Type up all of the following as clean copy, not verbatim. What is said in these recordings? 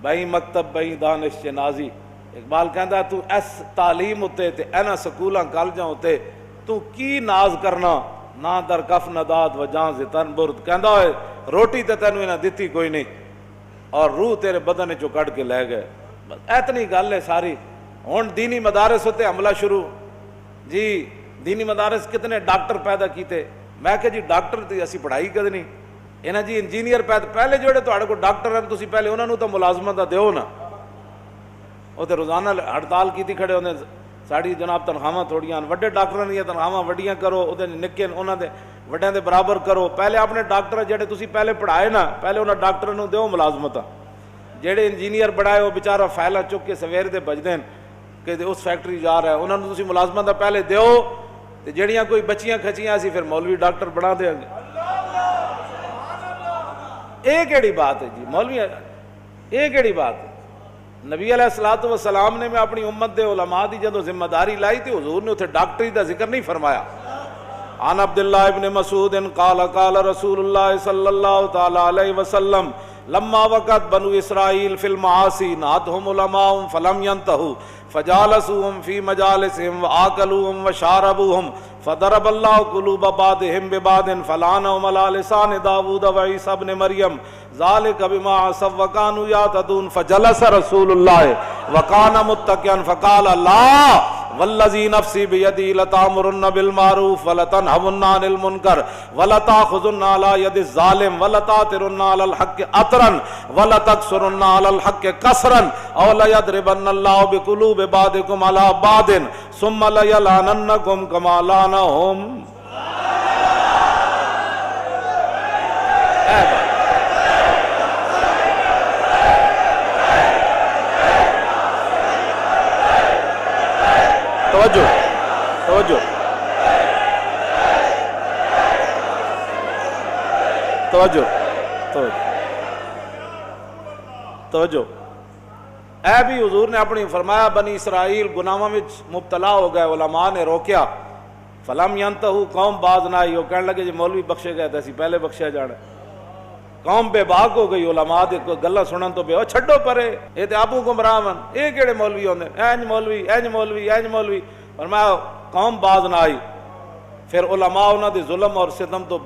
بئی مکتب بئی دانش نازی. اقبال کہندا تو اس تعلیم اتے تے اینا سکولاں کالجاں اتے تو کی ناز کرنا, نہ در کف نداد و جان سے تن برد. کہندا ہوئے روٹی تے تینوں انہاں دتی کوئی نہیں اور روح تیرے بدن چوں کڈ کے لے گئے. بس اتنی گل ہے ساری. ہن دینی مدارس ہوتے حملہ شروع. جی دینی مدارس کتنے ڈاکٹر پیدا کیتے. میں کہ جی ڈاکٹر تے اسی پڑھائی کد نہیں. انہاں جی انجینئر پیدا پہلے جڑے تہاڈے کول ڈاکٹر ہیں تسی پہلے انہاں نوں تو ملازمت دا دیو نا. وہ تو روزانہ ہڑتال کیتی کھڑے ہوندے ساڑی جناب تنخواہاں تھوڑیاں وڈے ڈاکٹراں دی تنخواہاں وڈیاں کرو اودے نکے انہاں دے وڈیاں دے برابر کرو. پہلے اپنے ڈاکٹر جڑے تسی پہلے پڑھائے نا پہلے انہاں ڈاکٹراں نوں دیو ملازمتاں. جڑے انجینئر بڑھائے وہ بیچارہ فائلاں چک کے سویر دے بجدے کہ اس فیکٹری جا رہا ہے انہاں نوں تسی ملازمت دا پہلے دیو تے جڑیاں کوئی بچیاں کھچیاں اسی پھر مولوی ڈاکٹر بنا دیں گے. یہ کیڑی بات ہے جی مولوی, یہ کیڑی بات ہے؟ نبی علیہ الصلوۃ والسلام نے میں اپنی امت دے علماء دی جدوں ذمہ داری لائی تھی حضور نے اتنے ڈاکٹری دا ذکر نہیں فرمایا. عن عبداللہ ابن مسعود قال قال رسول اللہ صلی اللہ تعالی علیہ وسلم لما وقت بنو اسرائیل فی المعاصی نہتهم علماء فلم ينتهوا فجالسوهم في مجالسهم وآكلوهم وشاربوهم فضرب الله قلوب بعضهم ببعض فلعنهم على لسان داود وعيسى ابن مريم ذلك بما عصوا وكانوا يعتدون فجلس رسول الله وكان متكئا فقال لا والذي نفسي بيدي لتأمرن بالمعروف ولتنهون عن المنكر ولتأخذن على يد الظالم ولتأثرن على الحق أثرا ولتكسرن على الحق كسرا أو ليضربن الله بقلوب بعضكم على بعض ثم ليلعننكم كما لعنهم. توجہ توجہ توجہ توجہ. اے بھی حضور نے اپنی فرمایا بنی اسرائیل گناہاں وچ مبتلا ہو گئے, علماء نے روکیا. فلم ینتہو قوم باز نہ آئی. وہ کہنے لگے جی مولوی بخشے گئے تھے پہلے بخشیا جانا. قوم بے باک ہو گئی, علماء دے گلاں سنن تو بے چھڈو پرے یہ تے آپو گمراہ ون, یہ کیڑے مولوی ہوندے اینج مولوی اینج مولوی اینج مولوی. فرمایا قوم باز نہ آئی. پھر علماء انہاں دے ظلم اور ستم تو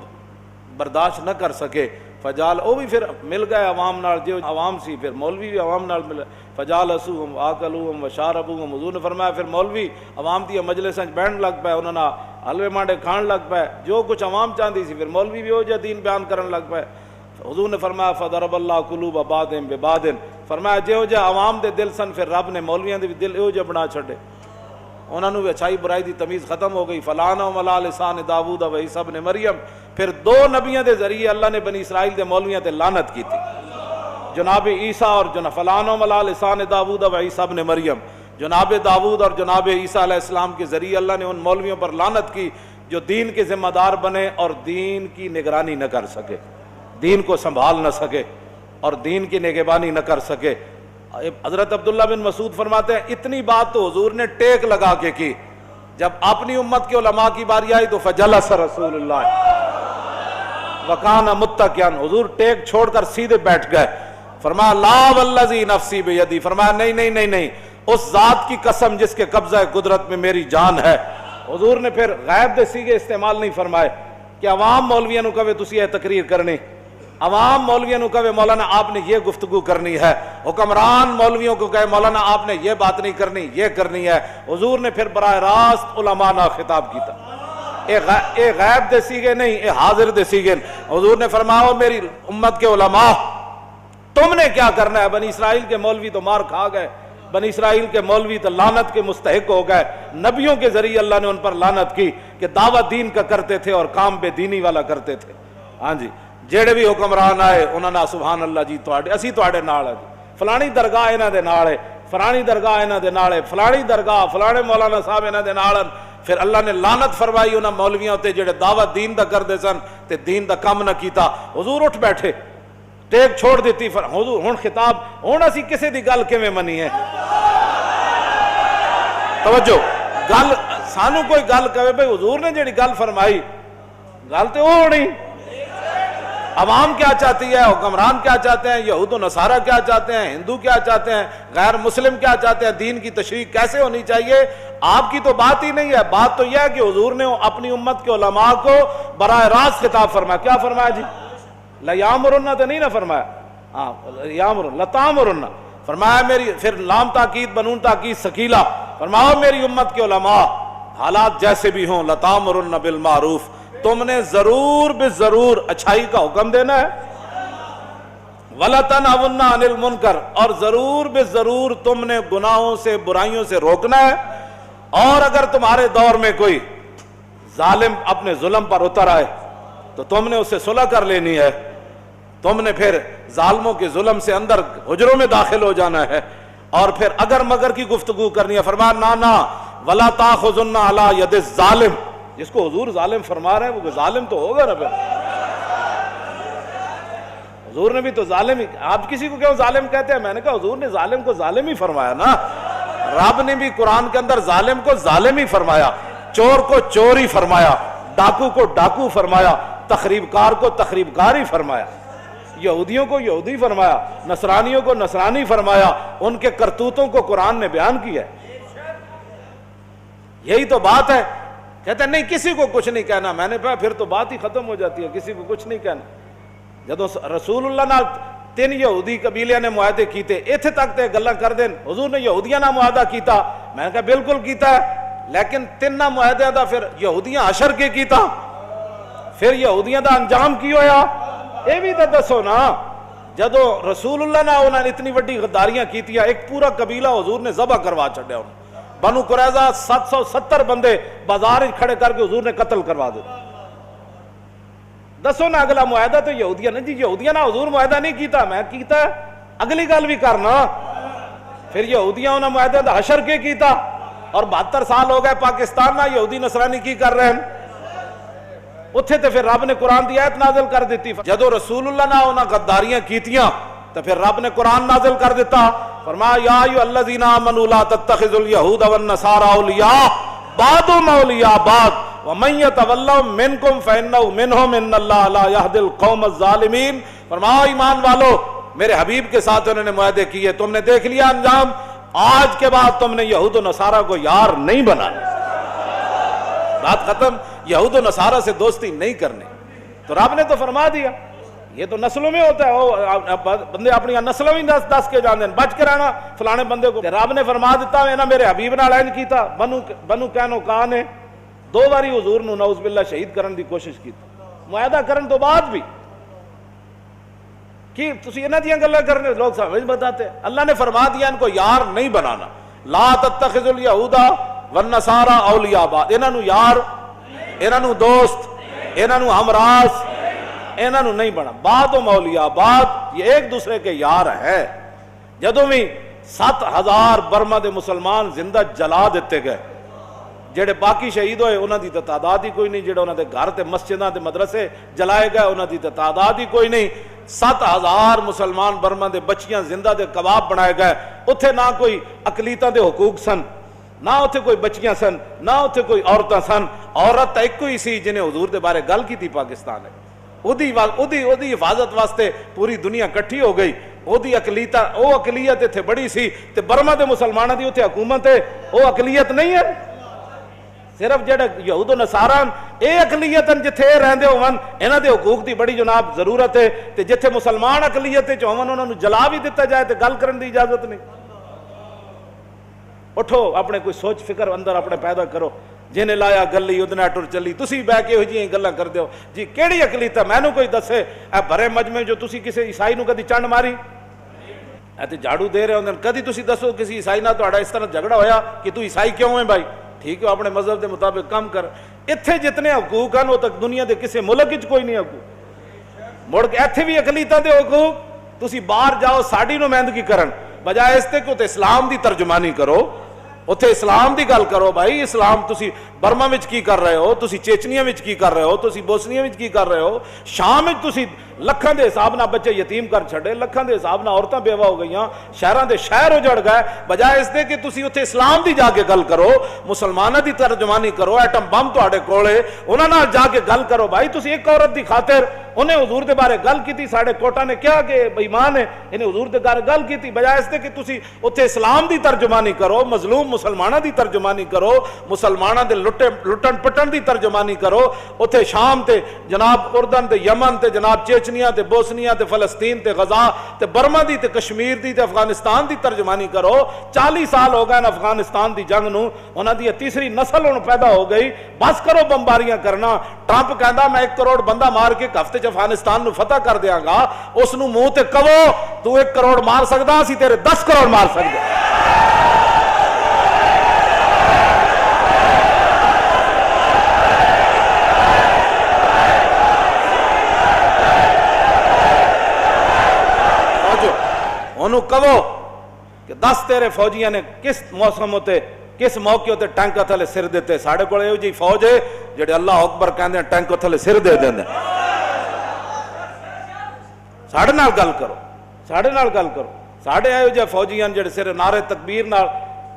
برداشت نہ کر سکے. فجال وہ بھی پھر مل گئے عوام نال, جو عوام سی پھر مولوی بھی عوام نال مل. فجالسوہم آکلوہم وشاربوہم. حضور نے فرمایا پھر مولوی عوام دی مجلساں بیٹھن لگ پے, انہاں نال حلوے مانڈے کھان لگ پے, جو کچھ عوام چاہندی سی پھر مولوی بھی ہو جا دین بیان کرن لگ پے. حضور نے فرمایا فضرب اللہ قلوب بعضهم ببعض. فرمایا جہو جا عوام دے دل سن پھر رب نے مولویاں دے دل ایہو جا بنا چھڈے, انہاں نوں اچھائی برائی دی تمیز ختم ہو گئی. فلعنہم علی لسان داؤد و عیسی ابن مریم. پھر دو نبیوں دے ذریعے اللہ نے بنی اسرائیل دے مولویاں تے لعنت کی تھی, جناب عیسیٰ اور فلعنہم علی لسان داؤد و عیسی ابن مریم. جناب داؤد اور جناب عیسیٰ علیہ السلام کے ذریعے اللہ نے ان مولویوں پر لعنت کی جو دین کے ذمہ دار بنے اور دین کی نگرانی نہ کر سکے, دین کو سنبھال نہ سکے اور دین کی نگہبانی نہ کر سکے. حضرت عبداللہ بن مسعود فرماتے ہیں اتنی بات تو حضور نے ٹیک لگا کے کی. جب اپنی امت کے علماء کی باری آئی تو فجلس رسول اللہ وکان متکئا. حضور ٹیک چھوڑ کر سیدھے بیٹھ گئے. فرمایا لا والذی نفسی بیدی. فرمایا نہیں نہیں نہیں نہیں, اس ذات کی قسم جس کے قبضہ قدرت میں میری جان ہے. حضور نے پھر غیب دے سیگے استعمال نہیں فرمائے کہ عوام مولویاں نو کہے تسی یہ تقریر کرنی, عوام مولویوں کو کہے مولانا آپ نے یہ گفتگو کرنی ہے, حکمران مولویوں کو کہے مولانا آپ نے یہ بات نہیں کرنی, یہ کرنی ہے. حضور نے پھر براہ راست علماء نہ خطاب کیتا. اے غیب دے سیگے نہیں, اے حاضر دے سیگے. حضور نے فرمایا میری امت کے علماء تم نے کیا کرنا ہے؟ بنی اسرائیل کے مولوی تو مار کھا گئے, بنی اسرائیل کے مولوی تو لعنت کے مستحق ہو گئے. نبیوں کے ذریعے اللہ نے ان پر لعنت کی کہ دعوت دین کا کرتے تھے اور کام بے دینی والا کرتے تھے. ہاں جی, جڑے بھی حکمران آئے انہوں نے سبحان اللہ جی اسی تواڈے نال ہے, فلانی درگاہ انہاں دے نال ہے, فلانی درگاہ انہاں دے نال ہے, فلانی درگاہ فلانے مولانا صاحب انہاں دے نال. پھر اللہ نے لعنت فرمائی انہاں مولویاں تے جڑے دعوت دین دا کردے سن تے دین دا کم نہ کیتا. حضور اٹھ بیٹھے, ٹیک چھوڑ دیتی. حضور ہن خطاب, ہن اسی کسے دی گل کیویں منی ہے؟ توجہ, گل سانو کوئی گل کہے بھئی حضور نے جڑی گل فرمائی گل تے او ہونی. عوام کیا چاہتی ہے، حکمران کیا چاہتے ہیں، یہود و نصارہ کیا چاہتے ہیں، ہندو کیا چاہتے ہیں، غیر مسلم کیا چاہتے ہیں، دین کی تشریح کیسے ہونی چاہیے، آپ کی تو بات ہی نہیں ہے۔ بات تو یہ ہے کہ حضور نے اپنی امت کے علماء کو براہ راست خطاب فرمایا۔ کیا فرمایا جی؟ لیامرن تو نہیں نہ فرمایا، ہاں یامرن لتامرن فرمایا میری، پھر لام تاکید بنون تاکید ثقیلہ، فرماؤ میری امت کے علماء حالات جیسے بھی ہوں، لتامرن بالمعروف، تم نے ضرور بالضرور اچھائی کا حکم دینا ہے، وَلَتَنْهَوْنَ عَنِ الْمُنْكَرِ، اور ضرور بالضرور تم نے گناہوں سے برائیوں سے روکنا ہے۔ اور اگر تمہارے دور میں کوئی ظالم اپنے ظلم پر اتر آئے تو تم نے اس سے صلح کر لینی ہے، تم نے پھر ظالموں کے ظلم سے اندر حجروں میں داخل ہو جانا ہے، اور پھر اگر مگر کی گفتگو کرنی ہے، فرمایا نا وَلَا تَأْخُذُنَّ عَلَىٰ يَدِ الظَّالِمِ، جس کو حضور ظالم فرما رہے ہیں وہ ظالم تو ہوگا نا پھر، حضور نے بھی تو ظالم ہی، آپ کسی کو کیوں ظالم کہتے ہیں؟ میں نے کہا حضور نے ظالم کو ظالم ہی فرمایا نا، رب نے بھی قرآن کے اندر ظالم کو ظالم ہی فرمایا، چور کو چور ہی فرمایا، ڈاکو کو ڈاکو فرمایا، تخریب کار کو تخریب کار ہی فرمایا، یہودیوں کو یہودی فرمایا، نصرانیوں کو نصرانی فرمایا، ان کے کرتوتوں کو قرآن نے بیان کیا ہے۔ یہی تو بات ہے۔ کہتے ہیں نہیں کسی کو کچھ نہیں کہنا، میں نے کہا پھر تو بات ہی ختم ہو جاتی ہے، کسی کو کچھ نہیں کہنا۔ جدو رسول اللہ نال 3 یہودی قبیلیاں نے معاہدے کیتے، ایتھے تک تے گلاں کر دین حضور نے یہودیاں نال معاہدہ کیتا، میں نے کہا بالکل کیتا ہے، لیکن 3 معاہدے دا پھر یہودیاں حشر کے کیتا، پھر یہودیاں دا انجام کی ہویا، اے بھی تو دسو نا۔ جدو رسول اللہ نے انہوں نے اتنی وڈی غداریاں کیتیاں، ایک پورا قبیلہ حضور نے ذبح کروا چھڈیا، بنو قریظہ 770 بندے بازار کھڑے کر کے حضور نے قتل کروا دے۔ دسو نا اگلا معاہدہ تو یہودیاں نے، جی یہودیاں نہ حضور معاہدہ نہیں کیتا، میں کیتا ہے، اگلی گل بھی کرنا۔ پھر یہودیاں انہوں نے معاہدہ دا حشر کے کیتا، اور 72 سال ہو گئے پاکستان نہ یہودی نصرانی کی کر رہے ہیں، اتھے تے پھر رب نے قرآن دی آیت نازل کر دیتی۔ جدو رسول اللہ نے انہاں غداریاں کیتیاں تو پھر رب نے قرآن نازل کر دیتا، فرمایا یا ایھا الذین آمنوا لا تتخذوا اليہود والنصارى اولیاء بعضهم اولیاء بعض ومن يتولهم منکم فانہ منہم ان اللہ لا یہدی القوم الظالمین۔ فرمایا ایمان والو، میرے حبیب کے ساتھ انہوں نے معاہدے کیے، تم نے دیکھ لیا انجام، آج کے بعد تم نے یہود و نصارہ کو یار نہیں بنانا، بات ختم، یہود و نصارہ سے دوستی نہیں کرنی۔ تو رب نے تو فرما دیا، یہ تو نسلوں میں ہوتا ہے، بندے اپنی نسلوں ہی دس کے جان دیں، بچ کے رہنا فلانے بندے کو۔ رب نے فرما دیتا ہے نا میرے حبیب نال انج کیتا، بنو قینقاع نے 2 باری حضور نو نعوذ باللہ شہید کرن دی کوشش کی، معاہدہ کرن تو بعد بھی کہ تسی انہاں دیاں گلاں کرنے لوگ سمجھ بتاتے، اللہ نے فرما دیا ان کو یار نہیں بنانا، لا تتخذوا اليہود والنصارى اولیاء بعض، انہاں نو یار، انہاں نو دوست، انہاں نو ہمراز، انہاں نو نہیں بنا، بعضهم اولیاء بعض، یہ ایک دوسرے کے یار ہے۔ جدوں بھی 7000 برما دے مسلمان زندہ جلا دیتے گئے، جڑے باقی شہید ہوئے انہاں دی تعداد ہی کوئی نہیں، جڑے انہاں دے گھر تے مسجداں تے مدرسے جلائے گئے انہاں دی تعداد ہی کوئی نہیں۔ 7000 مسلمان برما دے بچیاں زندہ دے کباب بنائے گئے، اتھے نہ کوئی اقلیتاں دے حقوق سن، نہ اتھے کوئی بچیاں سن، نہ اتھے کوئی عورتاں سن، عورت ایک کوئی سی جنہیں حضور دے بارے گل کی تھی پاکستان ہے، اودی حفاظت واسطے پوری دنیا کٹھی ہو گئی، اودی اقلیت اتھے بڑی سی، تے برما دے مسلمانہ دی اتھے حکومت ہے، وہ اقلیت نہیں ہے، صرف جڑے یہود و نصارہ اے اقلیت جتھے رہندے ہون انہاں دے حقوق دی بڑی جناب ضرورت ہے، تے جتھے مسلمان اقلیت چ ہون انہاں نو جلا بھی دتا جائے تے گل کرن دی اجازت نہیں۔ اٹھو اپنے کوئی سوچ فکر اندر اپنے پیدا کرو، جنہیں لایا گلی ادنا ٹر چلی، تسی بہ کے جی گلاں کر دیو جی کیڑی اقلیت ہے مینوں کوئی دسے، اے بھرے مجمع جو تسی کسی عیسائی نو کدی چنڈ ماری، اے تے جھاڑو دے رہے ہوندے، کدی تسی دسو کسی عیسائی نال تہاڈا اس طرح جھگڑا ہویا کہ تو عیسائی کیوں ہے بھائی، ٹھیک ہے اپنے مذہب دے مطابق کام کر، اتھے جتنے حقوق ہیں وہ تک دنیا دے کسی ملک وچ کوئی نہیں حقوق، مڑ کے ایتھے بھی اقلیتاں دے حقوق، تسی باہر جاؤ ساڈی نمائندگی کرن بجائے اس تے کہ اسلام دی ترجمانی کرو، اتھے اسلام دی گل کرو بھائی، اسلام تسی برما وچ کی کر رہے ہو, تسی چیچنیا وچ کی کر رہے ہو, تسی بوسنیا وچ کی کر رہے ہو, شام وچ تسی لکھاں دے حساب نہ بچے یتیم کر چھڑے, لکھاں دے حساب نہ عورتاں بیوہ ہو گئیاں, شہراں دے شہر اجڑ گئے, بجائے اس دے کہ تسی اتھے اسلام دی جا کے گل کرو, مسلماناں دی ترجمانی کرو, ایٹم بم تہاڈے کولے انہاں نال جا کے گل کرو. بھائی تسی ایک عورت دی خاطر انہیں حضور دے بارے گل کیتی, ساڑے کوٹا نے کیا کہ بے ایمان ہے, انہیں حضور دے بارے گل کیتی, بجائے اس دے کہ تسی اتھے اسلام دی ترجمانی کرو, مظلوم مسلماناں دی ترجمانی کرو, مسلماناں دے لٹن پٹن دی ترجمانی کرو, اتھے شام تے جناب اردن تے یمن تے جناب چیچنیا تے بوسنیا تے فلسطین تے غزہ تے برما دی تے کشمیر دی تے افغانستان دی ترجمانی کرو. 40 سال ہو گئے افغانستان دی جنگ نو, انہاں دی تیسری نسل ہن پیدا ہو گئی, بس کرو بمباریاں کرنا. ٹرمپ کہندا میں 1 کروڑ بندہ مار کے ہفتے چ افغانستان نو فتح کر دیاں گا, اس نو منہ تے کہو تو 1 کروڑ مار سکدا, اسی تیرے 10 کروڑ مار سکدے. انہوں کہو کہ 10 تیرے فوجیاں نے کس موسم ہوتے کس موقع ہوتے ٹینک تھلے سر دیتے, ساڑھے کو یہ جی فوج ہے جڑے اللہ اکبر کہندے ہیں ٹینک تھلے سر دے دیں. ساڑھے نال گل کرو, ساڑھے نال گل کرو. ساڑھے آئے جے فوجیاں جڑے سر نعرے تکبیر نال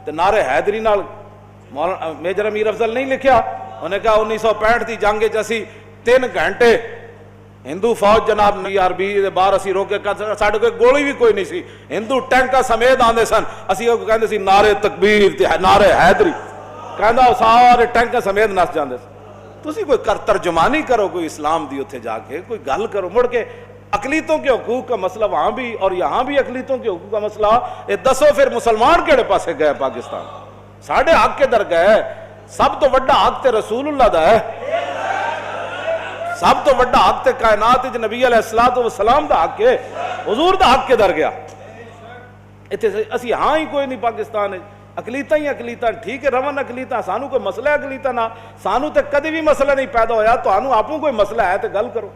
تے نعرے حیدری نال, میجر امیر افضل نہیں لکھیا, انہیں کہا 1965 دی جنگ اسی 3 گھنٹے ہندو فوج جناب عربی دے باہر اسی روکے, ساڑھے کوئی گولی بھی کوئی نہیں سی, ہندو ٹینکا سمیت آندے سن, اسی کہندے سی نعرے تکبیر تے نعرے حیدری, کہندا سارے ٹینکا سمیت نس جاندے سن. تسی کوئی ترجمانی کرو, کوئی اسلام دی اتھے جا کے کوئی گل کرو. مڑ کے اقلیتوں کے حقوق کا مسئلہ وہاں بھی اور یہاں بھی اقلیتوں کے حقوق کا مسئلہ, یہ دسو پھر مسلمان کیڑے پاسے گئے پاکستان؟ ساڑھے حق کے در گئے. سب تو وڈا حق تے رسول اللہ دا ہے, سب تو وڈا حق تے کائنات وچ نبی علیہ السلام دا حق ہے, حضور دا حق کے در گیا. اتنے اسی ہاں ہی کوئی نہیں پاکستان ہے, اقلیتاں ہی اقلیتاں, ٹھیک ہے رون اقلیتاں, سانو کوئی مسئلہ ہے اقلیتاں نہ, سانو تے کدی بھی مسئلہ نہیں پیدا ہویا, تو آنو آپ کوئی مسئلہ ہے تے گل کرو.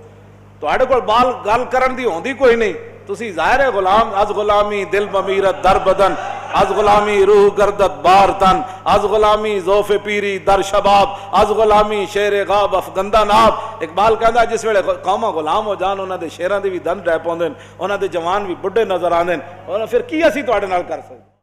تو آڑے کو بال گل کرن دی ہوندی کوئی نہیں. تسی ظاہر ہے غلام, از غلامی دل بمیرت در بدن, از غلامی روح گردت بار تن, از غلامی ذوف پیری در شباب, از غلامی شیر غاب افگندہ ناب. اقبال کہندا جس ویلے قوماں غلام ہو جان, انہاں دے شیراں دے بھی دن ڈے پوندے, انہاں دے جوان بھی بڈھے نظر آندے, اور پھر کی اسی تواڈے نال کر سکدے؟